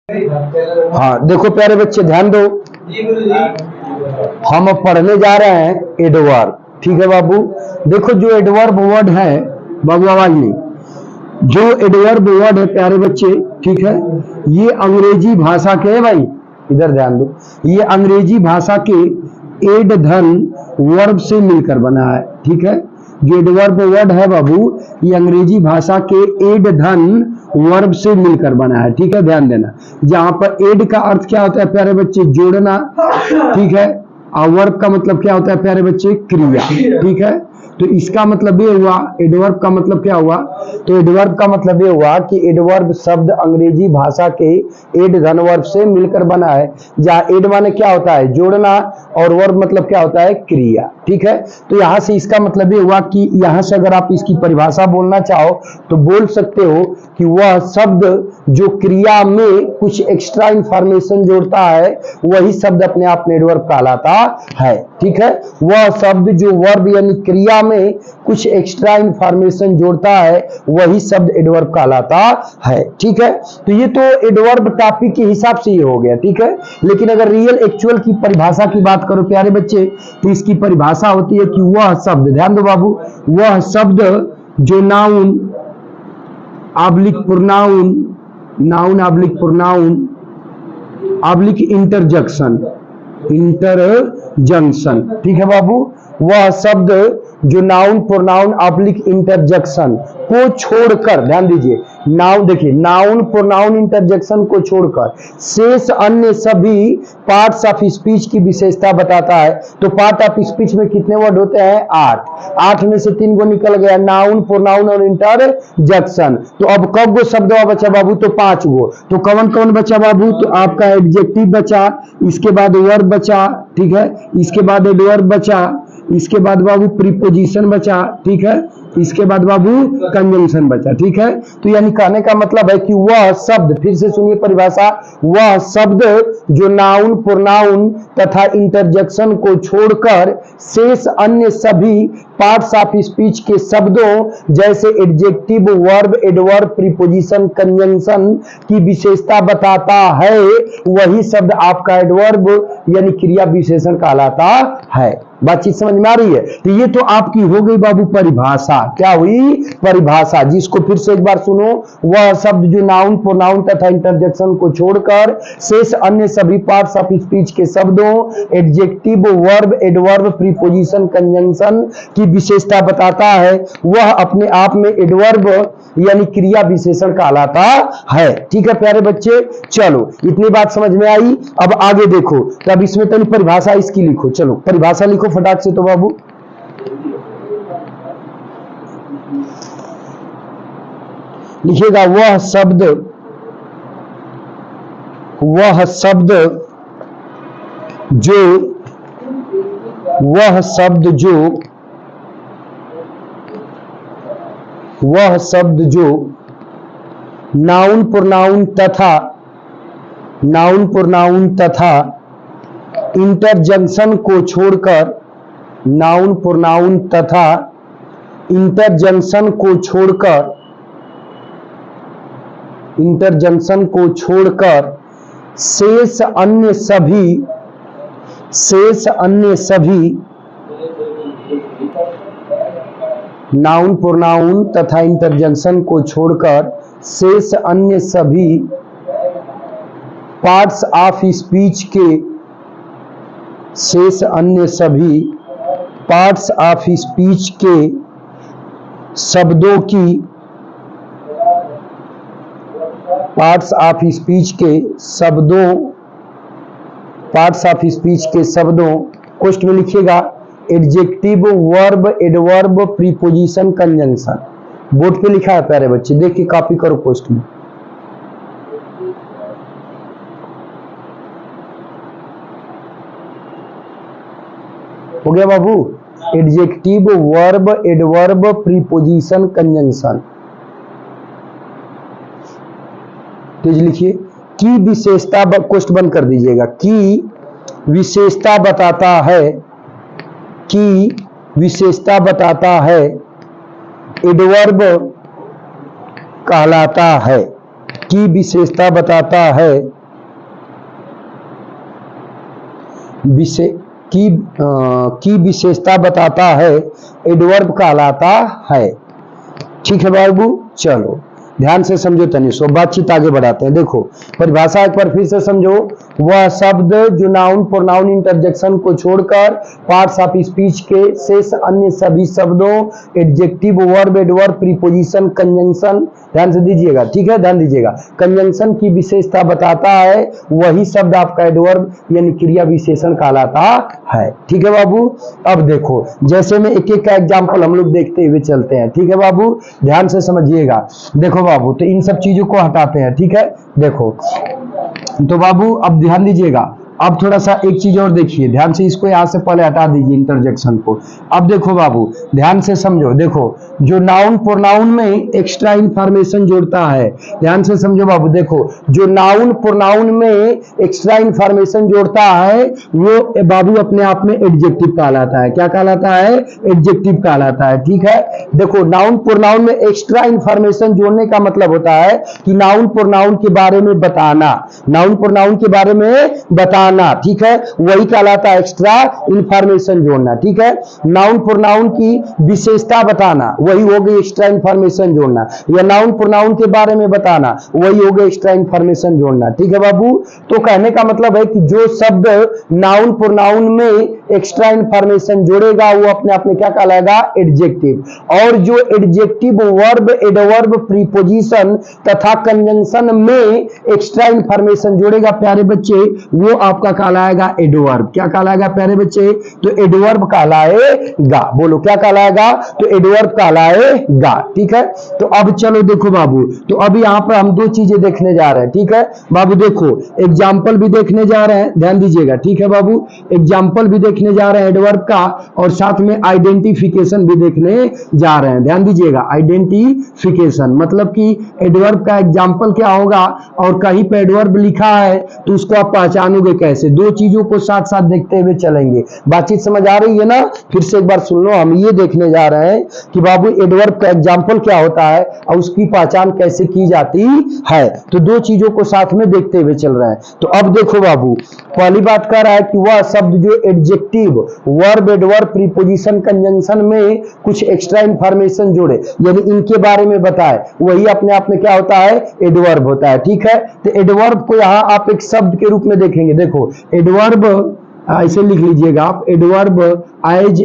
हाँ देखो प्यारे बच्चे ध्यान दो, हम पढ़ने जा रहे हैं एडवर्ब। ठीक है बाबू, देखो जो एडवर्ब वर्ड है बाबू, आवाज नहीं, जो एडवर्ब वर्ड है प्यारे बच्चे, ठीक है, ये अंग्रेजी भाषा के, भाई इधर ध्यान दो, ये अंग्रेजी भाषा के एड धन वर्ब से मिलकर बना है। ठीक है, जो एडवर्ब वर्ड है बाबू, ये अंग्रेजी भाषा के एड धन वर्ब से मिलकर बना है। ठीक है, ध्यान देना, जहां पर एड का अर्थ क्या होता है प्यारे बच्चे, जोड़ना। ठीक है, और वर्ब का मतलब क्या होता है प्यारे बच्चे, क्रिया। ठीक है, तो इसका मतलब ये हुआ, एडवर्ब का मतलब क्या हुआ, तो एडवर्ब का मतलब ये हुआ कि एडवर्ब शब्द अंग्रेजी भाषा के एड धन वर्ब से मिलकर बना है, जहां एड माने क्या होता है, जोड़ना, और वर्ब मतलब क्या होता है, क्रिया। ठीक है, तो यहां से इसका मतलब ये हुआ कि यहां से अगर आप इसकी परिभाषा बोलना चाहो तो बोल सकते हो कि वह शब्द जो क्रिया में कुछ एक्स्ट्रा इंफॉर्मेशन जोड़ता है, वही शब्द अपने आप में एडवर्ब कहलाता है। ठीक है, वह शब्द जो वर्ब यानी क्रिया में कुछ एक्स्ट्रा इंफॉर्मेशन जोड़ता है, वही शब्द एडवर्ब कहलाता है। ठीक है, तो ये तो एडवर्ब टॉपिक के हिसाब से ये हो गया। ठीक है, लेकिन अगर रियल एक्चुअल की परिभाषा की बात करो प्यारे बच्चे, तो इसकी परिभाषा होती है कि वह शब्द, ध्यान दो बाबू, वह शब्द जो noun oblique pronoun, noun oblique pronoun oblique interjection, interjunction, ठीक है बाबू, वह शब्द जो नाउन प्रोनाउन ऑब्लिक इंटरजेक्शन को छोड़कर, ध्यान दीजिए, नाउन देखिए, नाउन प्रोनाउन इंटरजेक्शन को छोड़कर शेष अन्य सभी पार्ट्स ऑफ स्पीच की विशेषता बताता है। तो पार्ट ऑफ स्पीच में कितने वर्ड होते हैं, 8, 8 में से 3 को निकल गया, नाउन प्रोनाउन और इंटरजेक्शन। तो अब कब गो शब्द बचा बाबू, तो 5 गो। तो कौन कौन बचा बाबू, तो आपका एडजेक्टिव बचा, इसके बाद वर्ब बचा, ठीक है, इसके बाद एडवर्ब बचा, इसके बाद बाबू प्रीपोजिशन बचा, ठीक है, इसके बाद बाबू कंजंक्शन बचा। ठीक है, तो यानी कहने का मतलब है कि वह शब्द, फिर से सुनिए परिभाषा, वह शब्द जो नाउन प्रोनाउन तथा इंटरजेक्शन को छोड़कर शेष अन्य सभी पार्ट्स ऑफ स्पीच के शब्दों जैसे adjective, verb, adverb, preposition, conjunction की विशेषता बताता है, वही शब्द आपका एडवर्ब यानी क्रिया विशेषण कहलाता है। बातचीत समझ में आ रही है? तो ये तो आपकी हो गई बाबू परिभाषा। क्या हुई, परिभाषा, जिसको फिर से एक बार सुनो, वह शब्द जो नाउन प्रोनाउन तथा इंटरजेक्शन को छोड़कर शेष अन्य सभी पार्ट्स ऑफ स्पीच के शब्दों adjective, verb, adverb, preposition, conjunction की विशेषता बताता है, वह अपने आप में एडवर्ब यानी क्रिया विशेषण कहलाता है। ठीक है प्यारे बच्चे, चलो इतनी बात समझ में आई। अब आगे देखो, तो अब इसमें तो परिभाषा इसकी लिखो, चलो परिभाषा लिखो फटाक से। तो बाबू लिखिएगा, वह शब्द जो नाउन प्रोनाउन तथा इंटरजंक्शन को छोड़कर, नाउन प्रोनाउन तथा इंटरजंक्शन को छोड़कर शेष अन्य सभी नाउन प्रोनाउन तथा इंटरजंक्शन को छोड़कर शेष अन्य सभी पार्ट्स ऑफ स्पीच के शब्दों की कोष्ठ में लिखिएगा, adjective, verb, adverb, preposition, conjunction. Board पे लिखा है प्यारे बच्चे, देख के कॉपी करो कोष्ठ में। हो गया बाबू, adjective, verb, adverb, preposition, conjunction. तेज लिखिए, की विशेषता, कोष्ठ बंद कर दीजिएगा, की विशेषता बताता है एडवर्ब कहलाता है, की विशेषता बताता है विशे की विशेषता बताता है, एडवर्ब कहलाता है। ठीक है बाबू, चलो ध्यान से समझो तनी सो, बातचीत आगे बढ़ाते हैं। देखो परिभाषा एक बार फिर से समझो। वह शब्द जो नाउन प्रोनाउन इंटरजेक्शन को छोड़कर पार्ट्स ऑफ स्पीच के शेष अन्य सभी शब्दों adjective, verb, adverb, preposition, conjunction, ध्यान से दीजिएगा, ठीक है, ध्यान दीजिएगा, कंजंक्शन की विशेषता बताता है, वही शब्द आपका एडवर्ब यानी क्रिया विशेषण कहलाता है। ठीक है बाबू, अब देखो जैसे में एक एक का एग्जाम्पल हम लोग देखते हुए चलते हैं। ठीक है बाबू, ध्यान से समझिएगा। देखो बाबू, तो इन सब चीजों को हटाते हैं। ठीक है, देखो तो बाबू अब ध्यान दीजिएगा। अब थोड़ा सा एक चीज और देखिए, ध्यान से इसको यहां से पहले हटा दीजिए इंटरजेक्शन को। अब देखो बाबू ध्यान से समझो। देखो जो नाउन प्रोनाउन में एक्स्ट्रा इंफॉर्मेशन जोड़ता है, ध्यान से समझो बाबू। देखो जो नाउन प्रोनाउन में एक्स्ट्रा इंफॉर्मेशन जोड़ता है वो बाबू अपने आप में एडजेक्टिव कहलाता है। क्या कहलाता है? एडजेक्टिव कहलाता है। ठीक है, देखो नाउन प्रोनाउन में एक्स्ट्रा इंफॉर्मेशन जोड़ने का मतलब होता है कि नाउन प्रोनाउन के बारे में बताना, नाउन प्रोनाउन के बारे में बताना, ठीक है, वही कहलाता है एक्स्ट्रा इंफॉर्मेशन जोड़ना। ठीक है, नाउन प्रोनाउन की विशेषता बताना, वही हो गई एक्स्ट्रा इंफॉर्मेशन जोड़ना, या नाउन प्रोनाउन के बारे में बताना, वही हो गई एक्स्ट्रा इंफॉर्मेशन जोड़ना। ठीक है बाबू, तो कहने का मतलब है कि जो शब्द नाउन प्रोनाउन में एक्स्ट्रा इंफॉर्मेशन जोड़ेगा वो अपने आप में क्या कहलाएगा? एडजेक्टिव। और जो एडजेक्टिव वर्ब, एडवर्ब, प्रीपोजिशन तथा कंजंक्शन में एक्स्ट्रा इंफॉर्मेशन जोड़ेगा प्यारे बच्चे, वो आपका कहलाएगा एडवर्ब। क्या कहलाएगा प्यारे बच्चे? तो एडवर्ब कहलाएगा। बोलो क्या कहलाएगा? तो एडवर्ब कहलाएगा। ठीक है, तो अब चलो देखो बाबू, तो अब यहां पर हम दो चीजें देखने जा रहे हैं। ठीक है बाबू, देखो एग्जाम्पल भी देखने जा रहे हैं, ध्यान दीजिएगा। ठीक है बाबू, एग्जाम्पल भी देखने जा रहे हैं एडवर्ब का, और साथ में आइडेंटिफिकेशन भी देखने जा रहे हैं। ध्यान दीजिएगा, आइडेंटिफिकेशन मतलब कि एडवर्ब का एग्जाम्पल क्या होगा, और कहीं पे एडवर्ब लिखा है तो उसको आप पहचानोगे कैसे। दो चीजों को साथ साथ देखते हुए चलेंगे। बातचीत समझ आ रही है ना? फिर से एक बार सुन लो, हम ये देखने जा रहे हैं कि बाबू एडवर्ब का एग्जाम्पल क्या होता है और उसकी पहचान कैसे की जाती है। तो दो चीजों को साथ में देखते हुए चल रहा है। तो अब देखो बाबू, पहली बात कर रहा है कि वह शब्द जो adjective, verb, adverb, preposition, conjunction में कुछ एक्स्ट्रा इंफॉर्मेशन जोड़े, यानी इनके बारे में बताए, वही अपने आप में क्या होता है? एडवर्ब होता है। ठीक है, तो एडवर्ब को यहां आप एक शब्द के रूप में देखेंगे। देखो एडवर्ब ऐसे लिख लीजिएगा आप, एडवर्ब एज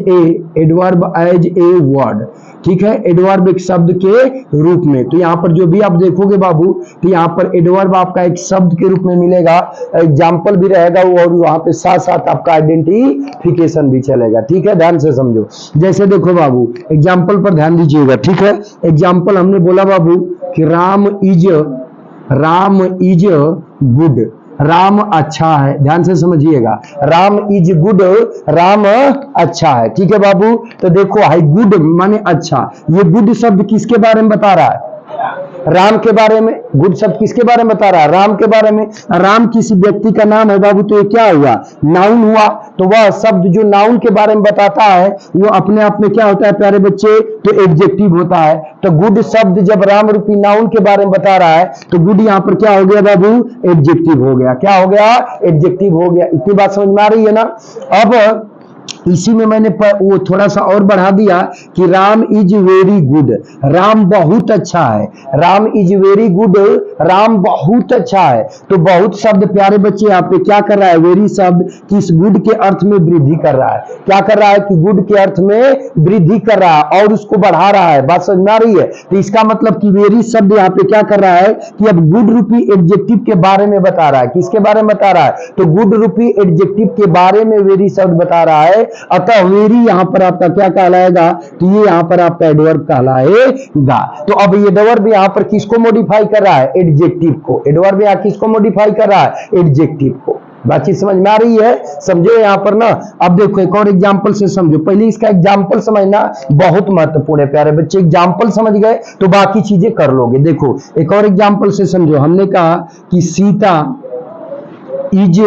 ए वर्ड। ठीक है, एडवर्ब एक शब्द के रूप में। तो यहां पर जो भी आप देखोगे बाबू, तो यहां पर एडवर्ब आपका एक शब्द के रूप में मिलेगा, एग्जाम्पल भी रहेगा, और वहां पे साथ साथ आपका आइडेंटिफिकेशन भी चलेगा। ठीक है, ध्यान से समझो। जैसे देखो बाबू, एग्जाम्पल पर ध्यान दीजिएगा। ठीक है, एग्जाम्पल हमने बोला बाबू कि राम इज गुड, राम अच्छा है। ध्यान से समझिएगा, राम इज गुड, राम अच्छा है। ठीक है बाबू, तो देखो हाई गुड माने अच्छा, ये गुड शब्द किसके बारे में बता रहा है? राम के बारे में। गुड शब्द किसके बारे में बता रहा है? राम के बारे में। राम किसी व्यक्ति का नाम है बाबू, तो ये क्या हुआ? नाउन हुआ। तो वह शब्द जो नाउन के बारे में बताता है वो अपने आप में क्या होता है प्यारे बच्चे? तो एडजेक्टिव होता है। तो गुड शब्द जब राम रूपी नाउन के बारे में बता रहा है तो गुड यहां पर क्या हो गया बाबू? एडजेक्टिव हो गया। क्या हो गया? एडजेक्टिव हो गया। इतनी बात समझ में आ रही है ना? अब इसी में मैंने वो थोड़ा सा और बढ़ा दिया कि Ram is very good, Ram बहुत अच्छा है। Ram is very good, Ram बहुत अच्छा है। तो बहुत शब्द प्यारे बच्चे यहाँ पे क्या कर रहा है? वेरी शब्द किस गुड के अर्थ में वृद्धि कर रहा है। क्या कर रहा है? कि गुड के अर्थ में वृद्धि कर रहा है और उसको बढ़ा रहा है। बात समझ में आ रही है? तो इसका मतलब कि वेरी शब्द यहाँ पे क्या कर रहा है कि अब गुड रूपी एडजेक्टिव के बारे में बता रहा है। किसके बारे में बता रहा है? तो गुड रूपी एडजेक्टिव के बारे में वेरी शब्द बता रहा है। अतः वेरी यहां पर आपका क्या कहलाएगा? तो ये यहां पर आपका एडवर्ब कहलाएगा। तो अब ये एडवर्ब यहां पर किसको मॉडिफाई कर रहा है? एडजेक्टिव को। एडवर्ब यहां किसको मॉडिफाई कर रहा है? एडजेक्टिव को। बातचीत समझ में आ रही है? समझो यहां पर ना। अब देखो एक और एग्जांपल से समझो। पहले इसका एग्जांपल समझना बहुत महत्वपूर्ण है प्यारे बच्चे। एग्जांपल समझ गए तो बाकी चीजें कर लोगे। देखो एक और एग्जांपल से समझो। हमने कहा कि Sita is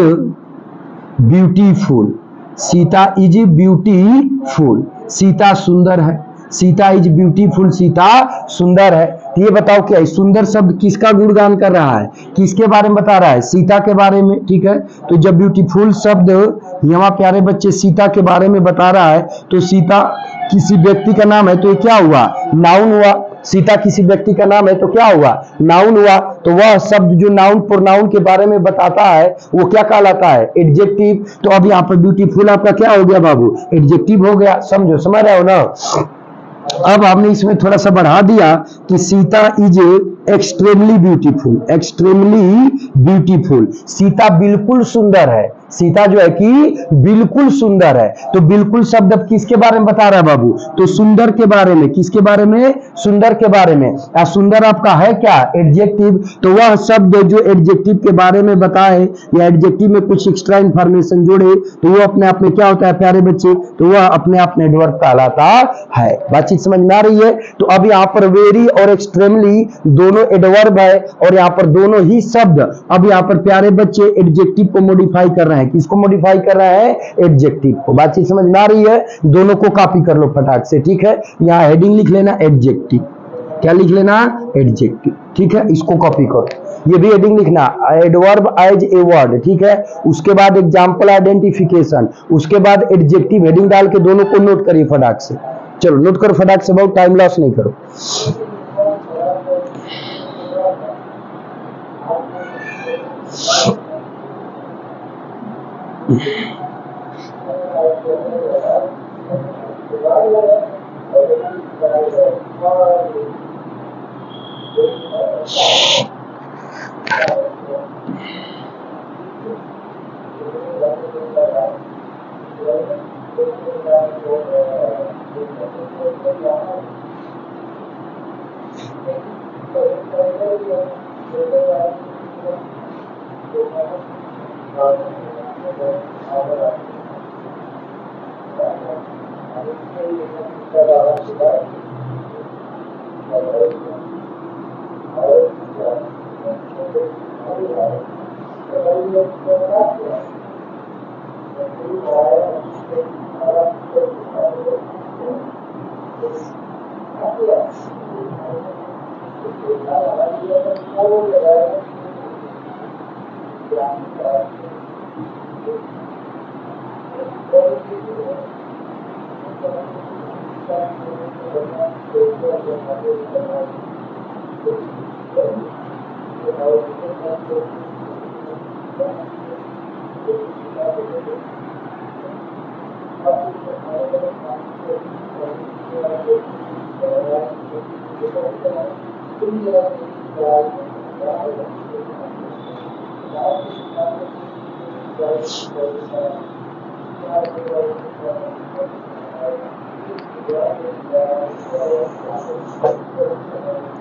beautiful, Sita is beautiful, Sita सुंदर है। सीता इज ब्यूटीफुल, सीता सुंदर है। तो ये बताओ क्या है, सुंदर शब्द किसका गुणगान कर रहा है, किसके बारे में बता रहा है, सीता के बारे में, ठीक है। तो जब ब्यूटीफुल शब्द यहाँ प्यारे बच्चे सीता के बारे में बता रहा है, तो सीता किसी व्यक्ति का नाम है, तो ये क्या हुआ, नाउन हुआ। सीता किसी व्यक्ति का नाम है तो क्या हुआ, नाउन हुआ। तो वह शब्द जो नाउन प्रोनाउन के बारे में बताता है वो क्या कहलाता है, एडजेक्टिव। तो अब यहाँ पर ब्यूटीफुल आपका क्या हो गया बाबू, एडजेक्टिव हो गया। समझो, समझ रहे हो ना। अब हमने इसमें थोड़ा सा बढ़ा दिया कि Sita is extremely beautiful, extremely beautiful, Sita बिल्कुल सुंदर है। सीता जो है कि बिल्कुल सुंदर है। तो बिल्कुल शब्द अब किसके बारे में बता रहा है बाबू, तो सुंदर के बारे में। किसके बारे में, सुंदर के बारे में। सुंदर आपका है क्या, एडजेक्टिव। तो वह शब्द जो एडजेक्टिव के बारे में बताए या एडजेक्टिव में कुछ एक्स्ट्रा इंफॉर्मेशन जोड़े तो वो अपने आप में क्या होता है प्यारे बच्चे, तो वह अपने आप में एडवर्ब कहलाता है। बातचीत समझ में आ रही है। तो अब यहाँ पर वेरी और एक्सट्रीमली दोनों एडवर्ब है और यहाँ पर दोनों ही शब्द अब यहाँ पर प्यारे बच्चे एडजेक्टिव को मॉडिफाई कर रहे हैं। किसको मॉडिफाई कर रहा है, एडजेक्टिव को। बातचीत समझ में आ रही है। दोनों को कॉपी कर लो फटाक से, ठीक है। यहाँ हेडिंग लिख लेना एडजेक्टिव, क्या लिख लेना, एडजेक्टिव, ठीक है। इसको कॉपी करो, ये भी हेडिंग लिखना, एडवर्ब एज ए वर्ड, ठीक है। उसके बाद एग्जाम्पल आइडेंटिफिकेशन, उसके बाद एडजेक्टिव हेडिंग डाल के दोनों को नोट करिए फटाक से। चलो नोट करो फटाक से, बहुत टाइम लॉस नहीं करो।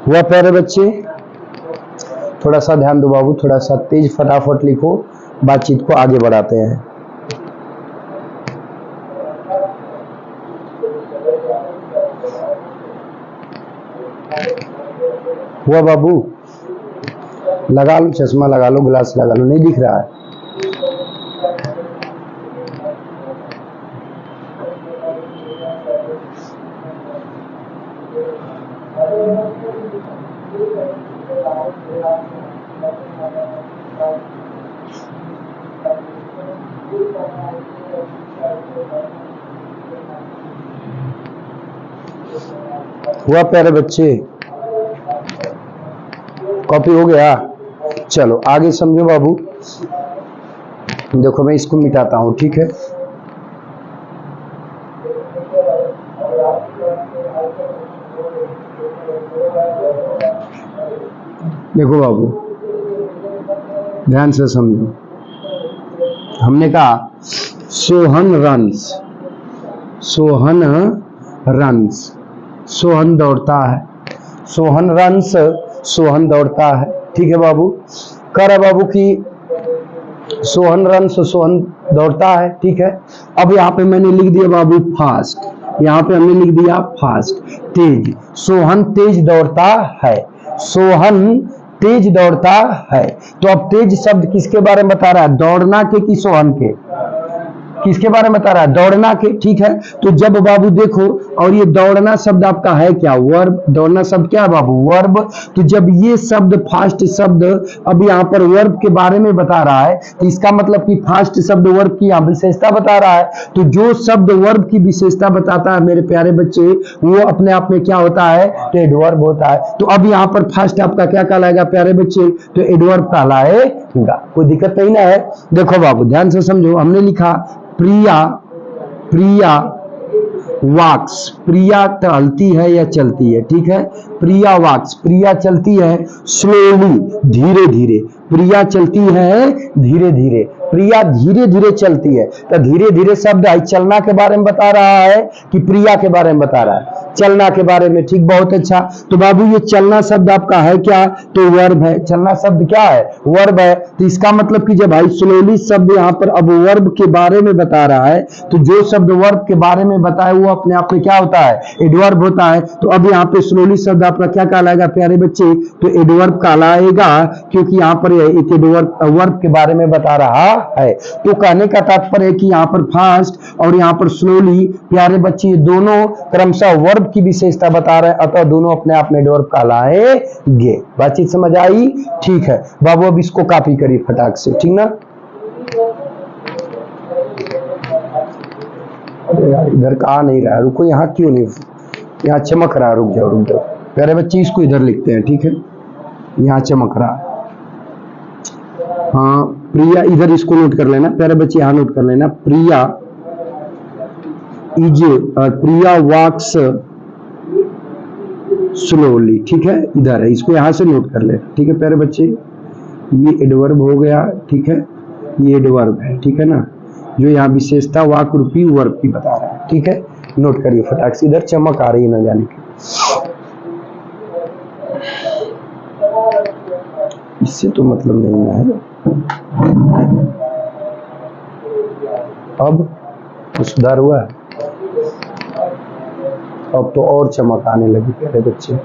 हुआ प्यारे बच्चे, थोड़ा सा ध्यान दो बाबू, थोड़ा सा तेज फटाफट लिखो, बातचीत को आगे बढ़ाते हैं। हुआ बाबू, लगा लो चश्मा, लगा लो ग्लास, लगा लो, नहीं दिख रहा है। हुआ प्यारे बच्चे, कॉपी हो गया। चलो आगे समझो बाबू। देखो मैं इसको मिटाता हूं, ठीक है। देखो बाबू ध्यान से समझो। हमने कहा सोहन रन्स, सोहन रन्स, सोहन दौड़ता है, सोहन रन्स, सोहन दौड़ता है, ठीक है बाबू। कह रहा बाबू कि सोहन रन्स, सोहन दौड़ता है, ठीक है। अब यहाँ पे मैंने लिख दिया बाबू फास्ट, यहाँ पे हमने लिख दिया फास्ट, तेज। सोहन तेज दौड़ता है, सोहन तेज दौड़ता है। तो अब तेज शब्द किसके बारे में बता रहा है, दौड़ना के कि सोहन के, किसके बारे में बता रहा है? दौड़ना के, ठीक है। तो जब बाबू देखो, और ये दौड़ना शब्द आपका है क्या? वर्ब। दौड़ना शब्द क्या है बाबू? वर्ब। तो जब ये शब्द फास्ट शब्द अब यहाँ पर वर्ब के बारे में बता रहा है, तो इसका मतलब कि फास्ट शब्द वर्ब की यहाँ विशेषता बता रहा है। तो जो शब्द वर्ब की विशेषता बताता है मेरे प्यारे बच्चे, वो अपने आप में क्या होता है? तो एडवर्ब होता है। तो अब यहाँ पर फास्ट आपका क्या कहलाएगा प्यारे बच्चे? तो एडवर्ब कहलाएगा। कोई दिक्कत नहीं ना है? देखो बाबू ध्यान से समझो, हमने लिखा प्रिया, प्रिया वॉक्स। प्रिया टहलती है या चलती है, ठीक है। प्रिया वॉक्स, प्रिया चलती है स्लोली, धीरे धीरे। प्रिया चलती है धीरे धीरे, प्रिया धीरे धीरे चलती है। तो धीरे धीरे शब्द है, चलना के बारे में बता रहा है कि प्रिया के बारे में बता रहा है? चलना के बारे में, ठीक, बहुत अच्छा। तो बाबू ये चलना शब्द आपका है क्या? तो वर्ब है। चलना शब्द क्या है? वर्ब है। तो इसका मतलब कि जब भाई स्लोली शब्द यहाँ पर अब वर्ब के बारे में बता रहा है, तो जो शब्द वर्ब के बारे में बताए वो अपने आप में क्या होता है? एडवर्ब होता है। तो अब यहाँ पे स्लोली शब्द आपका क्या कहलाएगा प्यारे बच्चे? तो एडवर्ब कहलाएगा, क्योंकि यहाँ पर एक एडवर्ब वर्ब के बारे में बता रहा है। तो कहने का तात्पर्य है कि यहाँ पर फास्ट और यहाँ पर स्लोली प्यारे बच्चे दोनों क्रमशः वर्ब की विशेषता बता रहे हैं, अतः दोनों अपने आप में एडवर्ब कहलाएंगे। बातचीत समझ आई? ठीक है बाबू, अब इसको कॉपी करिए फटाक से, ठीक ना। अरे यार इधर कहा नहीं रहा, रुको, यहाँ क्यों नहीं, यहाँ चमक रहा, रुक जाओ रुक जाओ प्यारे बच्चे, इसको इधर लिखते हैं, ठीक है। यहाँ चमक रहा, हाँ प्रिया, इधर इसको नोट कर लेना प्यारे बच्चे, यहाँ नोट कर लेना। प्रिया इज, प्रिया वॉक्स स्लोली, ठीक है, इधर है, इसको यहाँ से नोट कर लेना, ठीक है प्यारे बच्चे। ये एडवर्ब हो गया, ठीक है, ये एडवर्ब है, ठीक है ना, जो यहाँ विशेषता वाक रूपी वर्ब की बता रहा है, ठीक है। नोट करिए फटाक से, इधर चमक आ रही है ना जाने की, इससे तो मतलब नहीं है। अब सुधार हुआ है, अब तो और चमक आने लगी प्यारे बच्चे।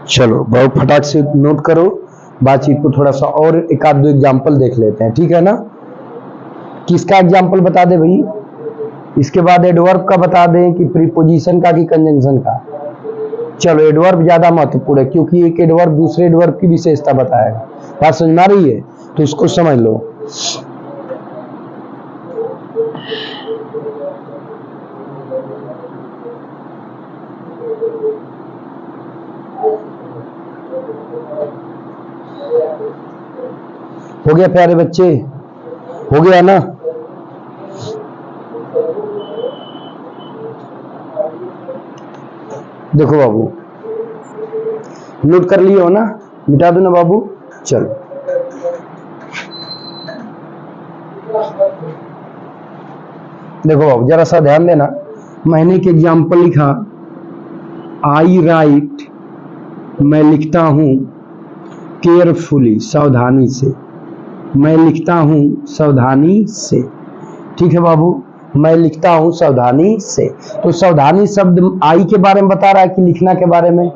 चलो बहुत फटाक से नोट करो, बातचीत को थोड़ा सा और एक आध दो एग्जाम्पल देख लेते हैं, ठीक है ना। किसका एग्जाम्पल बता दे भाई? इसके बाद एडवर्ब का बता दें कि प्रीपोजिशन का कि कंजंक्शन का? चलो एडवर्ब ज्यादा महत्वपूर्ण है, क्योंकि एक एडवर्ब दूसरे एडवर्ब की विशेषता बताएगा। बात समझ में आ रही है? तो इसको समझ लो। हो गया प्यारे बच्चे? हो गया ना? देखो बाबू, नोट कर लिए हो ना? मिटा दो ना बाबू। चलो देखो बाबू जरा सा ध्यान देना, मैंने एक एग्जाम्पल लिखा, आई राइट, मैं लिखता हूं केयरफुली, सावधानी से। मैं लिखता हूं सावधानी से, ठीक है बाबू, मैं लिखता हूं सावधानी से। तो सावधानी शब्द आई के बारे में बता रहा है कि लिखना के बारे में?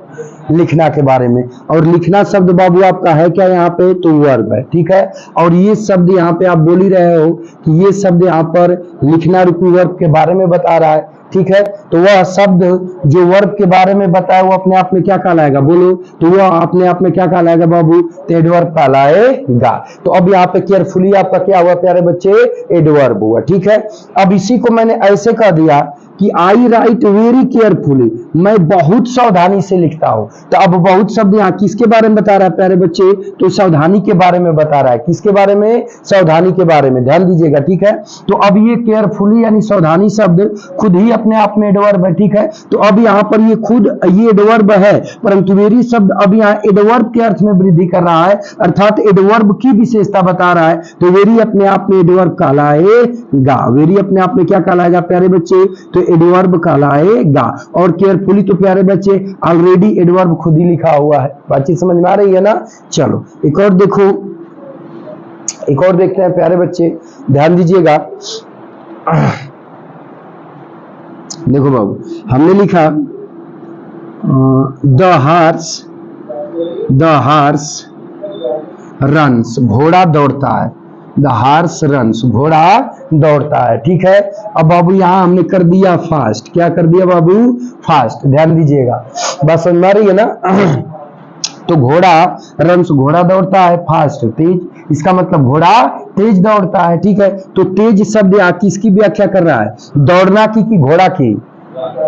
लिखना के बारे में। और लिखना शब्द बाबू आपका है क्या यहाँ पे? तो वर्ब है, ठीक है। और ये शब्द यहाँ पे आप बोल ही रहे हो कि ये शब्द यहाँ पर लिखना रूपी वर्ब के बारे में बता रहा है, ठीक है। तो वह शब्द जो वर्ब के बारे में बताया वो अपने आप में क्या कहलाएगा? बोलो, तो वह अपने आप में क्या कहलाएगा बाबू? तो एडवर्ब कहलाएगा। तो अब यहाँ पे केयरफुली आपका क्या हुआ प्यारे बच्चे? एडवर्ब हुआ, ठीक है। अब इसी को मैंने ऐसे कह दिया कि आई राइट वेरी केयरफुली, मैं बहुत सावधानी से लिखता हूं। तो अब बहुत शब्द यहाँ किसके बारे में बता रहा है प्यारे बच्चे? तो सावधानी के बारे में बता रहा है। किसके बारे में? सावधानी के बारे में, ध्यान दीजिएगा, ठीक है। तो अब ये केयरफुली यानी सावधानी शब्द खुद ही अपने आप में एडवर्ब है, ठीक है। तो अब यहाँ पर ये खुद ये एडवर्ब है, परंतु वेरी शब्द अब यहाँ एडवर्ब के अर्थ में वृद्धि कर रहा है, अर्थात एडवर्ब की विशेषता बता रहा है। तो वेरी अपने आप में एडवर्ब कहलाएगा। वेरी अपने आप में क्या कहलाएगा प्यारे बच्चे? तो एडवर्ब कहलाएगा। और केयरफुली तो प्यारे बच्चे ऑलरेडी एडवर्ब खुद ही लिखा हुआ है। बातचीत समझ में आ रही है ना? चलो एक और देखो, एक और देखते हैं प्यारे बच्चे, ध्यान दीजिएगा। देखो बाबू, हमने लिखा द हार्स रन्स, घोड़ा दौड़ता है। द हार्स रन्स, घोड़ा दौड़ता है। ठीक है, अब बाबू यहां हमने कर दिया फास्ट। क्या कर दिया बाबू? फास्ट। ध्यान दीजिएगा, बात समझ में आ रही है ना? तो घोड़ा रन्स, घोड़ा दौड़ता है, फास्ट तेज, इसका मतलब घोड़ा तेज दौड़ता है। ठीक है, तो तेज शब्द यहाँ किसकी व्याख्या कर रहा है? दौड़ना की घोड़ा की?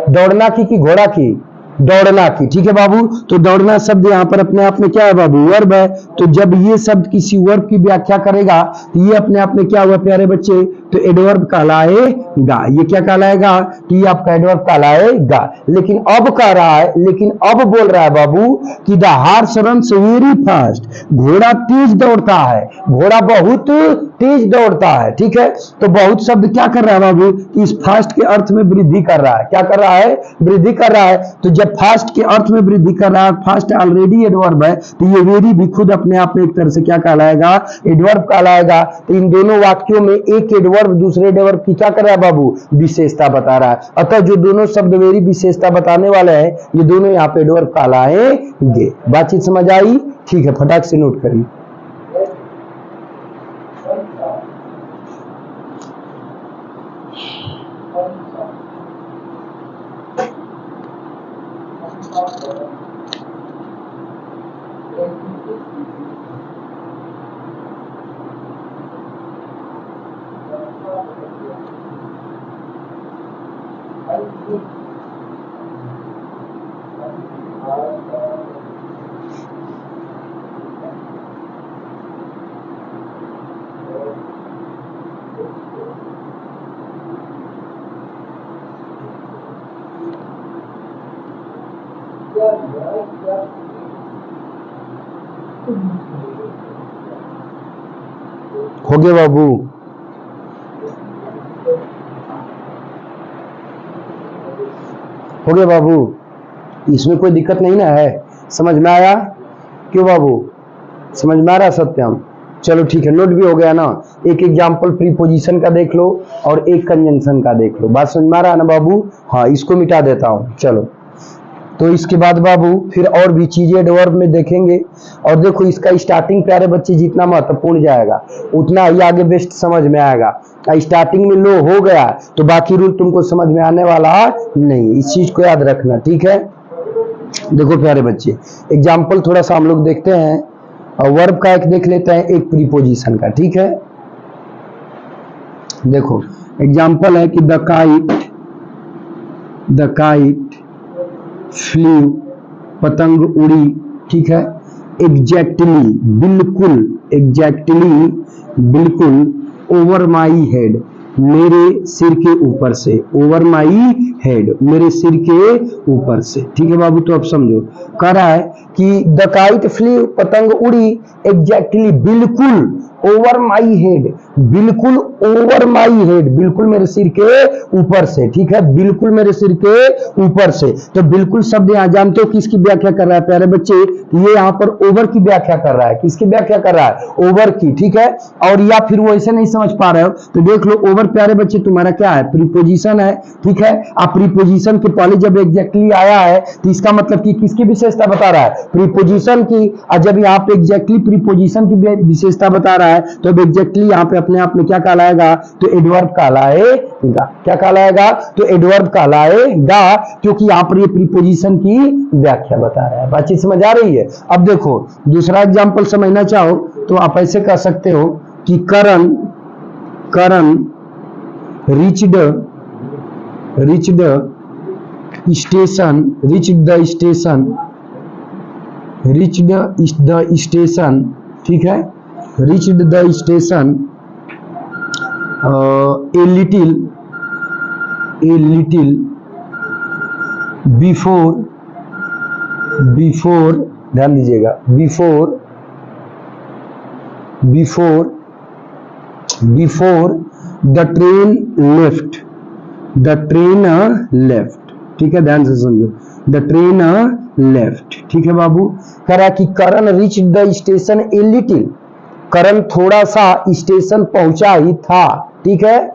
दौड़ना की घोड़ा की? दौड़ना की। ठीक है बाबू, तो दौड़ना शब्द यहाँ पर अपने आप में क्या है बाबू? वर्ब है। तो जब ये शब्द किसी वर्ब की व्याख्या करेगा तो ये अपने आप में क्या हुआ प्यारे बच्चे? तो एडवर्ब कहलाएगा। ये क्या कहलाएगा? तो ये आपका एडवर्ब कहलाएगा। लेकिन अब कह रहा है, लेकिन अब बोल रहा है बाबू कि the horse runs very fast, घोड़ा तेज दौड़ता है, घोड़ा बहुत तेज दौड़ता है। ठीक है, तो बहुत शब्द क्या कर रहा है बाबू? इस फास्ट के अर्थ में वृद्धि कर रहा है। क्या कर रहा है? वृद्धि कर रहा है। तो जब फास्ट के अर्थ में वृद्धि कर रहा है, फास्ट ऑलरेडी एडवर्ब है, तो ये वेरी भी खुद अपने आप में एक तरह से क्या कहलाएगा? एडवर्ब कहलाएगा। तो इन दोनों वाक्यों में एक एडवर्ब दूसरे एडवर्ब की क्या कर रहा है बाबू? विशेषता बता रहा है। अतः जो दोनों शब्द वेरी विशेषता बताने वाले हैं, ये दोनों यहाँ पे एडवर्ब कहलाएंगे। बातचीत समझ आई? ठीक है, फटाक से नोट करिए। हो गया बाबू? हो गया बाबू? इसमें कोई दिक्कत नहीं ना है? समझ में आया? क्यों बाबू, समझ में आ रहा सत्यम? चलो ठीक है, नोट भी हो गया ना। एक एग्जाम्पल प्रीपोजिशन का देख लो और एक कंजंक्शन का देख लो। बात समझ में आ रहा है ना बाबू? हाँ, इसको मिटा देता हूं। चलो, तो इसके बाद बाबू फिर और भी चीजें एडवर्ब में देखेंगे। और देखो, इसका स्टार्टिंग प्यारे बच्चे जितना महत्वपूर्ण जाएगा उतना ही आगे बेस्ट समझ में आएगा। स्टार्टिंग में लो हो गया तो बाकी रूल तुमको समझ में आने वाला नहीं, इस चीज को याद रखना। ठीक है, देखो प्यारे बच्चे, एग्जाम्पल थोड़ा सा हम लोग देखते हैं और वर्ब का एक देख लेते हैं, एक प्रीपोजिशन का। ठीक है, देखो एग्जाम्पल है कि द काइट फ्लू, पतंग उड़ी। ठीक है, एग्जैक्टली, बिल्कुल, एग्जैक्टली बिल्कुल, ओवर माई हेड, मेरे सिर के ऊपर से, ओवर माई हेड, मेरे सिर के ऊपर से। ठीक है बाबू, तो अब समझो, कह रहा है कि द काइट फ्लू, पतंग उड़ी, एग्जैक्टली बिल्कुल, ओवर माई हेड, बिल्कुल ओवर माई हेड, बिल्कुल मेरे सिर के ऊपर से। ठीक है, बिल्कुल मेरे सिर के ऊपर से। तो बिल्कुल शब्द यहां जानते हो किसकी व्याख्या कर रहा है प्यारे बच्चे? ये यहां पर ओवर की व्याख्या कर रहा है। किसकी व्याख्या कर रहा है? ओवर की। ठीक है, और या फिर वो ऐसे नहीं समझ पा रहे हो तो देख लो, ओवर प्यारे बच्चे तुम्हारा क्या है? प्रीपोजिशन है। ठीक है, आप प्रीपोजिशन के पहले जब एग्जैक्टली आया है तो इसका मतलब कि किसकी विशेषता बता रहा है? प्रीपोजिशन की। और जब यहाँ पे एग्जैक्टली प्रीपोजिशन की विशेषता बता रहा है तो अब एग्जैक्टली यहाँ पे अपने आप में क्या कहलाएगा? तो एडवर्ब कहलाएगा। क्या कहलाएगा? तो एडवर्ब कहलाएगा, क्योंकि यहाँ पर ये प्रीपोजिशन की व्याख्या बता रहा है। बातचीत समझ आ रही है? अब देखो, दूसरा एग्जाम्पल समझना चाहो तो आप ऐसे कह सकते हो कि करण reached the station, ठीक है, reached the station a little before, ध्यान दीजिएगा, before the train left, ठीक है, ध्यान से समझो, the train left। ठीक है बाबू, करा कि Karan reach the station a little, Karan थोड़ा सा स्टेशन पहुंचा ही था। ठीक है,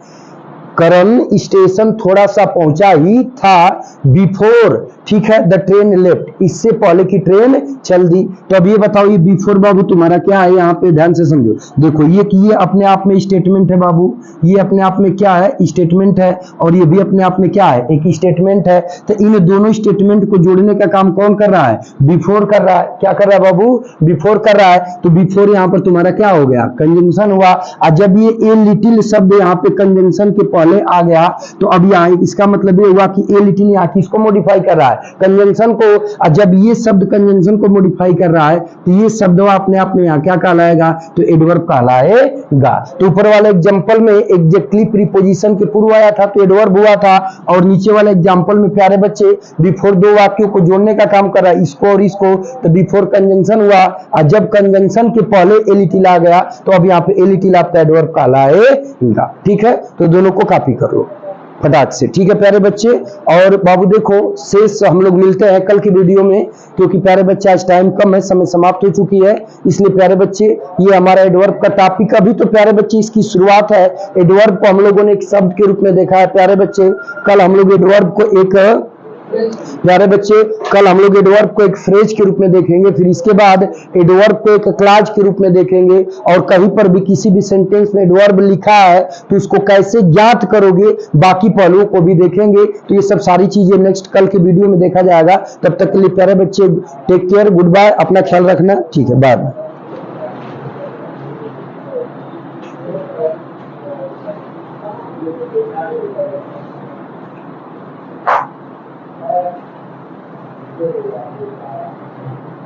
करण स्टेशन थोड़ा सा पहुंचा ही था बिफोर, ठीक है, द ट्रेन लेफ्ट, इससे पहले की ट्रेन चल दी। तो अब ये बताओ ये बिफोर बाबू तुम्हारा क्या है, यहाँ पे ध्यान से समझो। देखो ये अपने आप में स्टेटमेंट है बाबू, ये अपने आप में क्या है, स्टेटमेंट है, और ये भी अपने आप में क्या है, एक स्टेटमेंट है। तो इन दोनों स्टेटमेंट को जोड़ने का काम कौन कर रहा है, बिफोर कर रहा है। क्या कर रहा है बाबू, बिफोर कर रहा है। तो बिफोर यहाँ पर तुम्हारा क्या हो गया, कंजंक्शन हुआ। और जब ये ए लिटिल शब्द यहाँ पे कंजंक्शन के पहले आ गया तो अब यहाँ इसका मतलब ये हुआ कि ए लिटिल यहाँ किसको मॉडिफाई कर रहा है, कंजंक्शन को। और जब ये शब्द कंजंक्शन को मॉडिफाई कर रहा है तो ये शब्द अपने आप में यहाँ क्या कहलाएगा, तो एडवर्ब कहलाएगा। तो ऊपर वाले एग्जांपल में एग्जैक्टली प्रीपोजिशन के पूर्व आया था तो एडवर्ब हुआ था, और नीचे वाले एग्जांपल में प्यारे बच्चे बिफोर दो वाक्यों को जोड़ने का काम कर रहा है, इसको और इसको, तो बिफोर कंजंक्शन हुआ। और जब कंजंक्शन के पहले ए लिटिल आ गया तो अब यहाँ पे ए लिटिल आपका एडवर्ब कहलाएगा। ठीक है, तो दोनों को कॉपी कर लो फटाक से, ठीक है प्यारे बच्चे। और बाबू देखो शेष हम लोग मिलते हैं कल की वीडियो में, क्योंकि प्यारे बच्चे आज टाइम कम है, समय समाप्त हो चुकी है, इसलिए प्यारे बच्चे ये हमारा एडवर्ब का टॉपिक अभी तो प्यारे बच्चे इसकी शुरुआत है। एडवर्ब को हम लोगों ने एक शब्द के रूप में देखा है प्यारे बच्चे, कल हम लोग एडवर्ब को एक प्यारे बच्चे कल हम लोग एडवर्ब को एक फ्रेज के रूप में देखेंगे, फिर इसके बाद एडवर्ब को एक क्लॉज के रूप में देखेंगे, और कहीं पर भी किसी भी सेंटेंस में एडवर्ब लिखा है तो इसको कैसे ज्ञात करोगे बाकी पहलुओं को भी देखेंगे। तो ये सब सारी चीजें नेक्स्ट कल के वीडियो में देखा जाएगा। तब तक के लिए प्यारे बच्चे टेक केयर, गुड बाय, अपना ख्याल रखना, ठीक है, बाय।